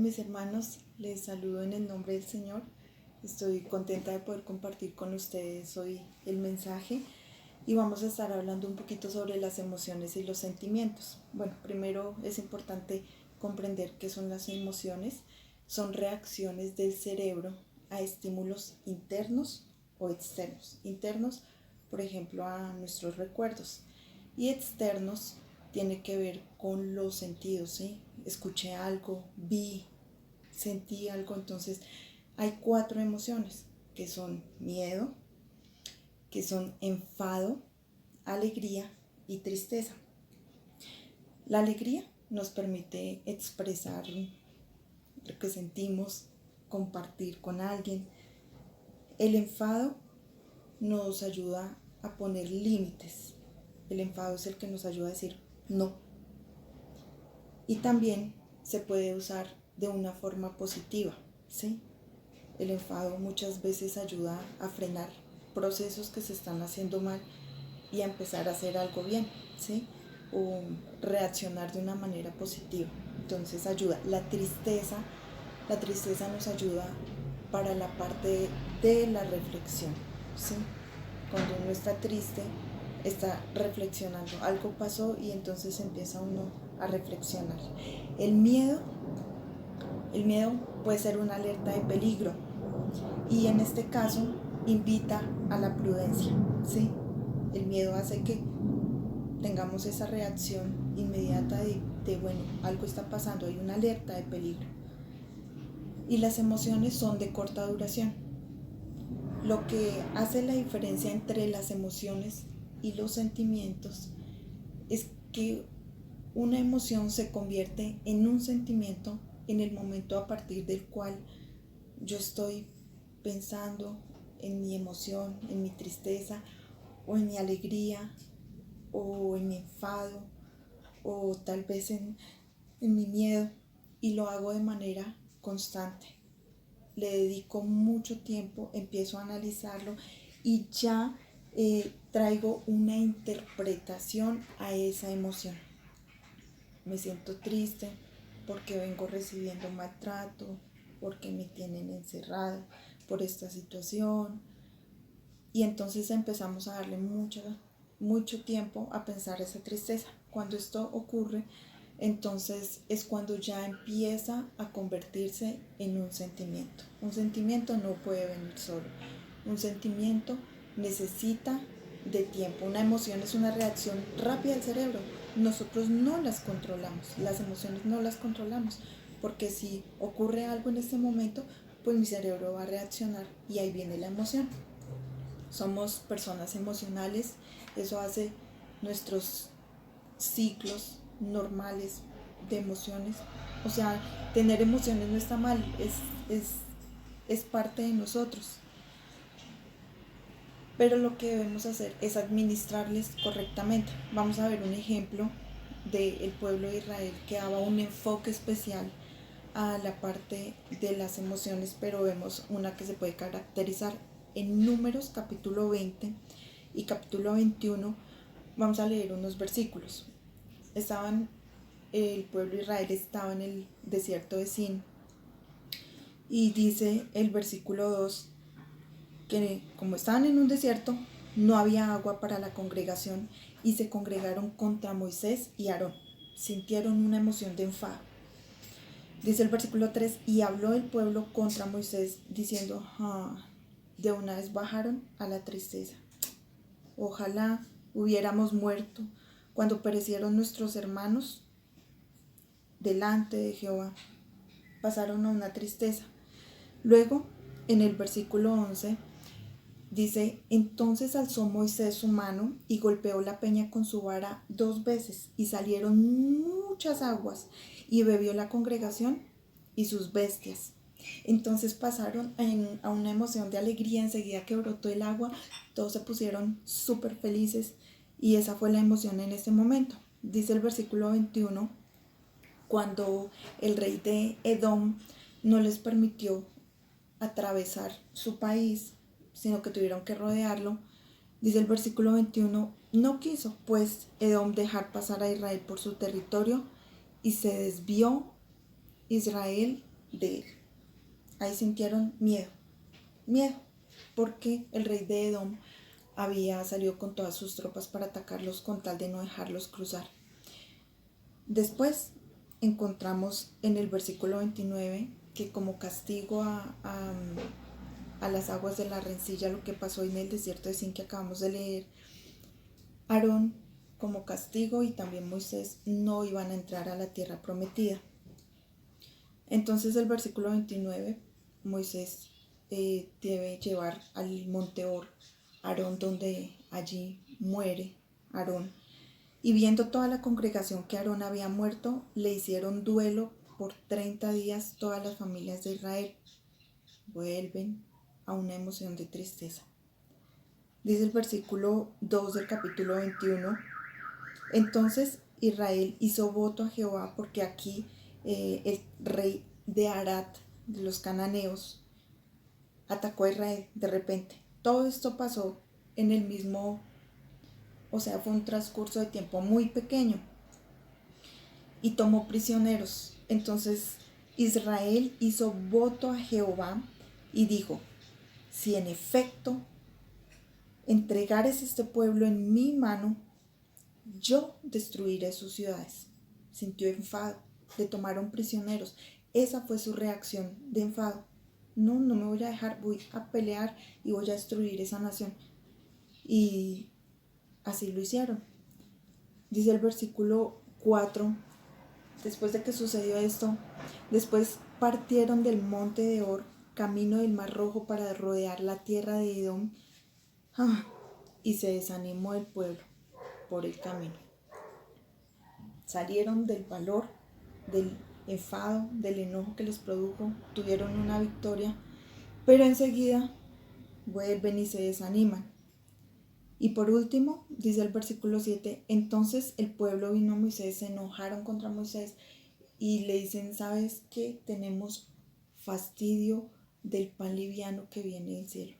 mis hermanos? Les saludo en el nombre del Señor. Estoy contenta de poder compartir con ustedes hoy el mensaje y vamos a estar hablando un poquito sobre las emociones y los sentimientos. Bueno, primero es importante comprender qué son las emociones. Son reacciones del cerebro a estímulos internos o externos. Internos, por ejemplo, a nuestros recuerdos, y externos tiene que ver con los sentidos, ¿sí? Escuché algo, vi, sentí algo. Entonces hay 4 emociones que son miedo, que son enfado, alegría y tristeza. La alegría nos permite expresar lo que sentimos, compartir con alguien. El enfado nos ayuda a poner límites. El enfado es el que nos ayuda a decir no. Y también se puede usar de una forma positiva, ¿sí? El enfado muchas veces ayuda a frenar procesos que se están haciendo mal y a empezar a hacer algo bien, ¿sí? O reaccionar de una manera positiva. Entonces ayuda. La tristeza nos ayuda para la parte de la reflexión, ¿sí? Cuando uno está triste, está reflexionando. Algo pasó y entonces empieza uno a reflexionar. El miedo puede ser una alerta de peligro y en este caso invita a la prudencia, ¿sí? El miedo hace que tengamos esa reacción inmediata de bueno, algo está pasando, hay una alerta de peligro. Y las emociones son de corta duración. Lo que hace la diferencia entre las emociones y los sentimientos es que una emoción se convierte en un sentimiento en el momento a partir del cual yo estoy pensando en mi emoción, en mi tristeza, o en mi alegría, o en mi enfado, o tal vez en mi miedo, y lo hago de manera constante. Le dedico mucho tiempo, empiezo a analizarlo y ya traigo una interpretación a esa emoción. Me siento triste porque vengo recibiendo maltrato, porque me tienen encerrada por esta situación. Y entonces empezamos a darle mucho tiempo a pensar esa tristeza. Cuando esto ocurre, entonces es cuando ya empieza a convertirse en un sentimiento. Un sentimiento no puede venir solo. Un sentimiento necesita de tiempo. Una emoción es una reacción rápida del cerebro. Nosotros no las controlamos. Las emociones no las controlamos. Porque si ocurre algo en este momento, pues mi cerebro va a reaccionar y ahí viene la emoción. Somos personas emocionales. Eso hace nuestros ciclos normales de emociones. O sea, tener emociones no está mal, es parte de nosotros. Pero lo que debemos hacer es administrarles correctamente. Vamos a ver un ejemplo del pueblo de Israel que daba un enfoque especial a la parte de las emociones, pero vemos una que se puede caracterizar en Números capítulo 20 y capítulo 21. Vamos a leer unos versículos. El pueblo de Israel estaba en el desierto de Sin y dice el versículo 2 que como estaban en un desierto no había agua para la congregación y se congregaron contra Moisés y Aarón. Sintieron una emoción de enfado. Dice el versículo 3, y habló el pueblo contra Moisés diciendo, de una vez bajaron a la tristeza. Ojalá hubiéramos muerto cuando perecieron nuestros hermanos delante de Jehová. Pasaron a una tristeza. Luego, en el versículo 11, dice, entonces alzó Moisés su mano y golpeó la peña con su vara 2 veces y salieron muchas aguas y bebió la congregación y sus bestias. Entonces pasaron a una emoción de alegría enseguida que brotó el agua. Todos se pusieron súper felices y esa fue la emoción en ese momento. Dice el versículo 21, cuando el rey de Edom no les permitió atravesar su país, sino que tuvieron que rodearlo, dice el versículo 21, no quiso pues Edom dejar pasar a Israel por su territorio y se desvió Israel de él. Ahí sintieron miedo, porque el rey de Edom había salido con todas sus tropas para atacarlos con tal de no dejarlos cruzar. Después encontramos en el versículo 29 que como castigo a las aguas de la rencilla, lo que pasó en el desierto de Sin que acabamos de leer, Aarón como castigo y también Moisés no iban a entrar a la tierra prometida. Entonces el versículo 29, Moisés debe llevar al monte Hor, Aarón, donde allí muere Aarón. Y viendo toda la congregación que Aarón había muerto, le hicieron duelo por 30 días todas las familias de Israel. Vuelven a una emoción de tristeza. Dice el versículo 2 del capítulo 21. Entonces Israel hizo voto a Jehová porque aquí el rey de Arad, de los cananeos, atacó a Israel de repente. Todo esto pasó en el mismo, fue un transcurso de tiempo muy pequeño y tomó prisioneros. Entonces Israel hizo voto a Jehová y dijo: si en efecto entregares este pueblo en mi mano, yo destruiré sus ciudades. Sintió enfado, le tomaron prisioneros. Esa fue su reacción de enfado. No me voy a dejar, voy a pelear y voy a destruir esa nación. Y así lo hicieron. Dice el versículo 4, después de que sucedió esto, después partieron del monte de Hor, camino del Mar Rojo, para rodear la tierra de Edom, y se desanimó el pueblo por el camino. Salieron del valor, del enfado, del enojo que les produjo, tuvieron una victoria, pero enseguida vuelven y se desaniman. Y por último, dice el versículo 7, entonces el pueblo vino a Moisés, se enojaron contra Moisés y le dicen: ¿sabes qué? Tenemos fastidio del pan liviano que viene del cielo.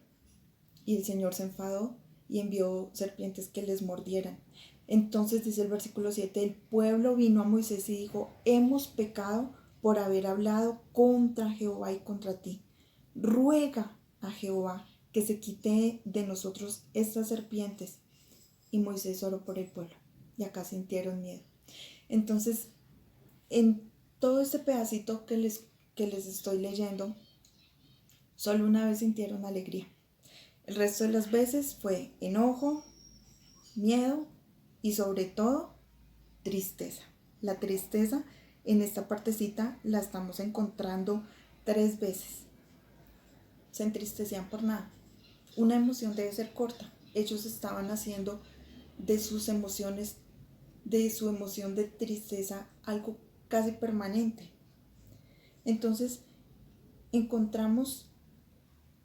Y el Señor se enfadó y envió serpientes que les mordieran. Entonces dice el versículo 7, el pueblo vino a Moisés y dijo: hemos pecado por haber hablado contra Jehová y contra ti. Ruega a Jehová que se quite de nosotros estas serpientes. Y Moisés oró por el pueblo. Y acá sintieron miedo. Entonces, en todo este pedacito que les estoy leyendo, solo una vez sintieron alegría. El resto de las veces fue enojo, miedo y sobre todo tristeza. La tristeza en esta partecita la estamos encontrando 3 veces. Se entristecían por nada. Una emoción debe ser corta. Ellos estaban haciendo de sus emociones, de su emoción de tristeza, algo casi permanente. Entonces encontramos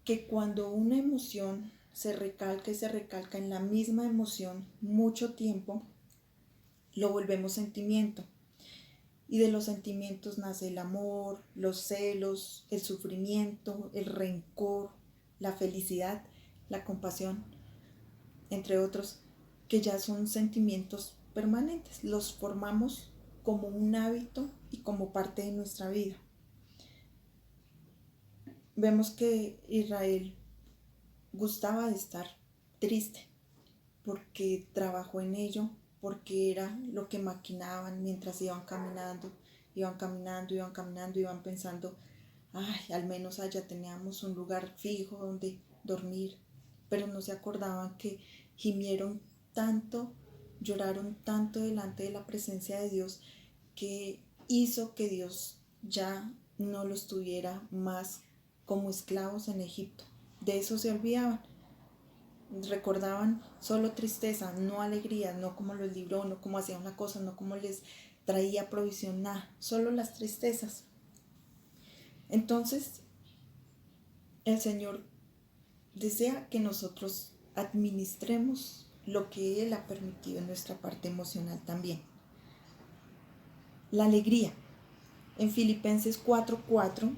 que cuando una emoción se recalca y se recalca en la misma emoción mucho tiempo, lo volvemos sentimiento. Y de los sentimientos nace el amor, los celos, el sufrimiento, el rencor, la felicidad, la compasión, entre otros, que ya son sentimientos permanentes. Los formamos como un hábito y como parte de nuestra vida. Vemos que Israel gustaba de estar triste porque trabajó en ello, porque era lo que maquinaban mientras iban caminando, iban pensando: ay, al menos allá teníamos un lugar fijo donde dormir, pero no se acordaban que gimieron tanto, lloraron tanto delante de la presencia de Dios, que hizo que Dios ya no los tuviera más como esclavos en Egipto. De eso se olvidaban. Recordaban solo tristeza, no alegría, no cómo los libró, no cómo hacía una cosa, no cómo les traía provisión, nada, solo las tristezas. Entonces, el Señor desea que nosotros administremos lo que Él ha permitido en nuestra parte emocional también. La alegría. En Filipenses 4:4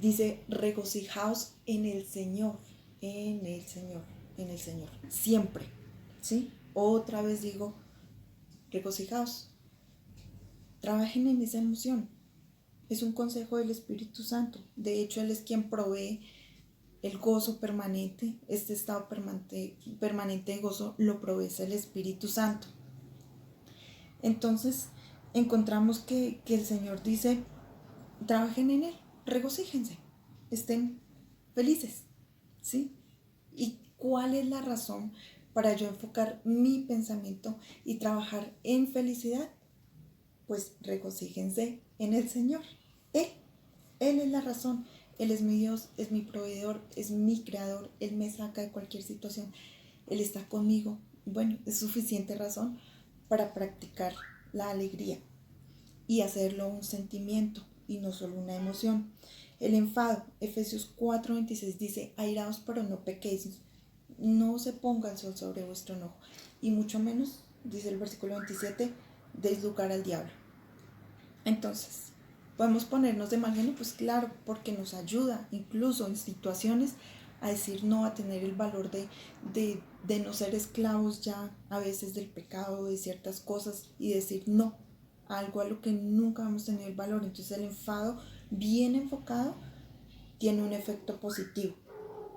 dice: regocijaos en el Señor, en el Señor, en el Señor, siempre, ¿sí? Otra vez digo, regocijaos. Trabajen en esa emoción. Es un consejo del Espíritu Santo. De hecho, Él es quien provee el gozo permanente. Este estado permanente de gozo lo provee el Espíritu Santo. Entonces, encontramos que el Señor dice, trabajen en Él, regocíjense, estén felices, ¿sí? ¿Y cuál es la razón para yo enfocar mi pensamiento y trabajar en felicidad? Pues regocíjense en el Señor. Él es la razón. Él es mi Dios, es mi proveedor, es mi creador. Él me saca de cualquier situación. Él está conmigo. Bueno, es suficiente razón para practicar la alegría y hacerlo un sentimiento y no solo una emoción. El enfado, Efesios 4:26 dice, airaos pero no pequéis, no se ponga el sol sobre vuestro enojo, y mucho menos, dice el versículo 27, deis lugar al diablo. Entonces, ¿podemos ponernos de mal genio? Pues claro, porque nos ayuda incluso en situaciones a decir no, a tener el valor de no ser esclavos ya a veces del pecado, de ciertas cosas, y decir no a algo a lo que nunca hemos tenido el valor. Entonces el enfado bien enfocado tiene un efecto positivo.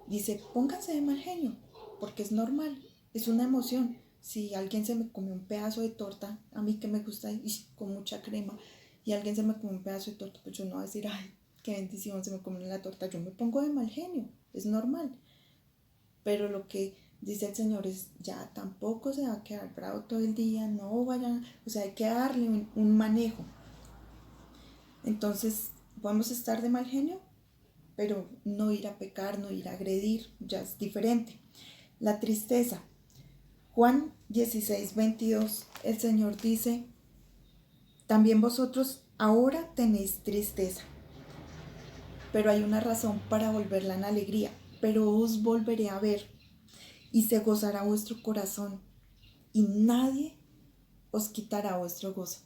Dice, pónganse de mal genio, porque es normal, es una emoción. Si alguien se me come un pedazo de torta, a mí que me gusta con mucha crema, y alguien se me come un pedazo de torta, pues yo no voy a decir, ay, qué bendición, se me come la torta, yo me pongo de mal genio, es normal. Pero lo que dice el Señor es, ya tampoco se va a quedar bravo todo el día, no vayan, o sea, hay que darle un manejo. Entonces, podemos estar de mal genio, pero no ir a pecar, no ir a agredir, ya es diferente. La tristeza. Juan 16:22, el Señor dice, también vosotros ahora tenéis tristeza, pero hay una razón para volverla en alegría, pero os volveré a ver y se gozará vuestro corazón y nadie os quitará vuestro gozo.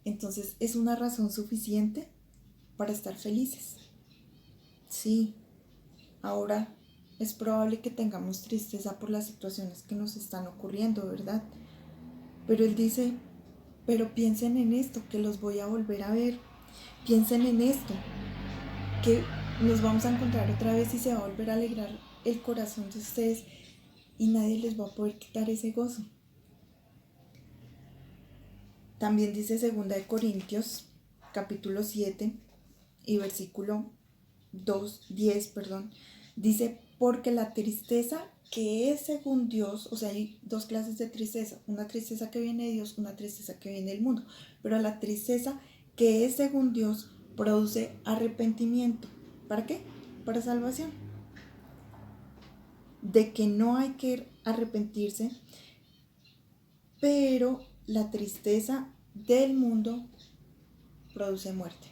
Entonces es una razón suficiente para estar felices. Sí, ahora es probable que tengamos tristeza por las situaciones que nos están ocurriendo, ¿verdad? Pero Él dice, pero piensen en esto, que los voy a volver a ver. Piensen en esto, que nos vamos a encontrar otra vez y se va a volver a alegrar el corazón de ustedes y nadie les va a poder quitar ese gozo. También dice 2 Corintios, capítulo 7 y versículo 10, dice, porque la tristeza que es según Dios, o sea, hay dos clases de tristeza, una tristeza que viene de Dios, una tristeza que viene del mundo, pero la tristeza que es según Dios produce arrepentimiento. ¿Para qué? Para salvación. De que no hay que arrepentirse, pero la tristeza del mundo produce muerte.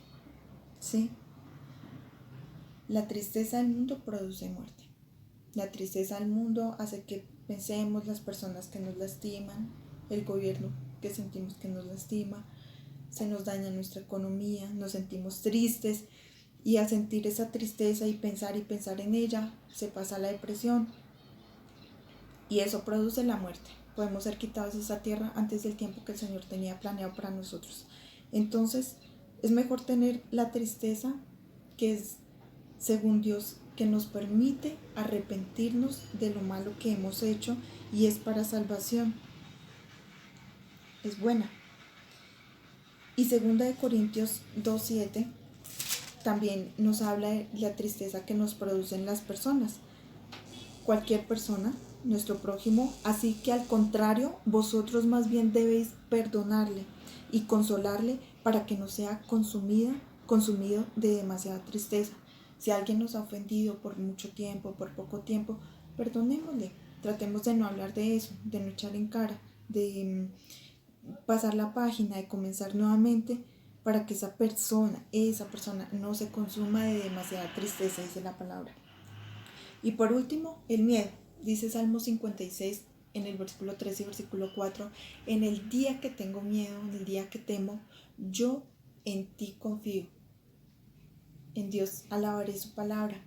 ¿Sí? La tristeza del mundo produce muerte. La tristeza del mundo hace que pensemos las personas que nos lastiman, el gobierno que sentimos que nos lastima, se nos daña nuestra economía, nos sentimos tristes y al sentir esa tristeza y pensar en ella, se pasa la depresión y eso produce la muerte. Podemos ser quitados de esa tierra antes del tiempo que el Señor tenía planeado para nosotros. Entonces, es mejor tener la tristeza que es según Dios, que nos permite arrepentirnos de lo malo que hemos hecho y es para salvación. Es buena. Y 2 Corintios 2:7 también nos habla de la tristeza que nos producen las personas. Cualquier persona, nuestro prójimo, así que al contrario, vosotros más bien debéis perdonarle y consolarle para que no sea consumido de demasiada tristeza. Si alguien nos ha ofendido por mucho tiempo, por poco tiempo, perdonémosle. Tratemos de no hablar de eso, de no echar en cara, de pasar la página, de comenzar nuevamente para que esa persona no se consuma de demasiada tristeza, dice la palabra. Y por último, el miedo. Dice Salmo 56 en el versículo 3 y versículo 4, en el día que tengo miedo, en el día que temo, yo en ti confío. En Dios alabaré su palabra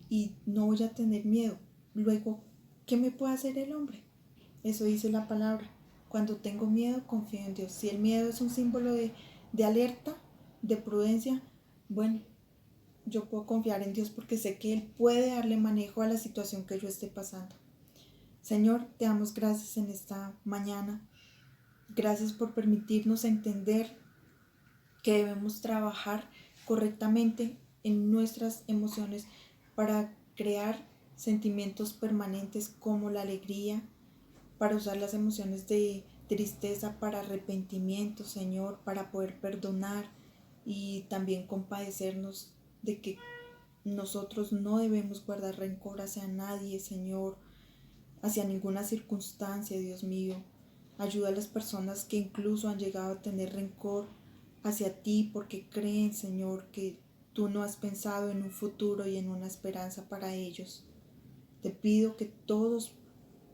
y no voy a tener miedo. Luego, ¿qué me puede hacer el hombre? Eso dice la palabra. Cuando tengo miedo, confío en Dios. Si el miedo es un símbolo de alerta, de prudencia, bueno, yo puedo confiar en Dios porque sé que Él puede darle manejo a la situación que yo esté pasando. Señor, te damos gracias en esta mañana. Gracias por permitirnos entender que debemos trabajar correctamente en nuestras emociones para crear sentimientos permanentes como la alegría, para usar las emociones de tristeza para arrepentimiento, Señor, para poder perdonar y también compadecernos de que nosotros no debemos guardar rencor hacia nadie, Señor, hacia ninguna circunstancia, Dios mío. Ayuda a las personas que incluso han llegado a tener rencor hacia ti porque creen, Señor, que tú no has pensado en un futuro y en una esperanza para ellos. Te pido que todos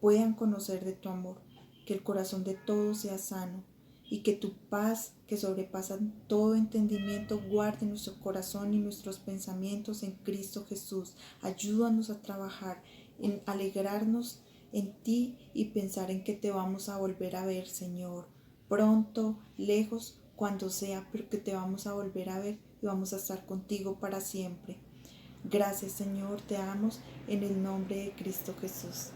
puedan conocer de tu amor, que el corazón de todos sea sano y que tu paz, que sobrepasa todo entendimiento, guarde nuestro corazón y nuestros pensamientos en Cristo Jesús. Ayúdanos a trabajar en alegrarnos en ti y pensar en que te vamos a volver a ver, Señor, pronto, lejos, cuando sea, pero que te vamos a volver a ver y vamos a estar contigo para siempre. Gracias, Señor, te amo en el nombre de Cristo Jesús.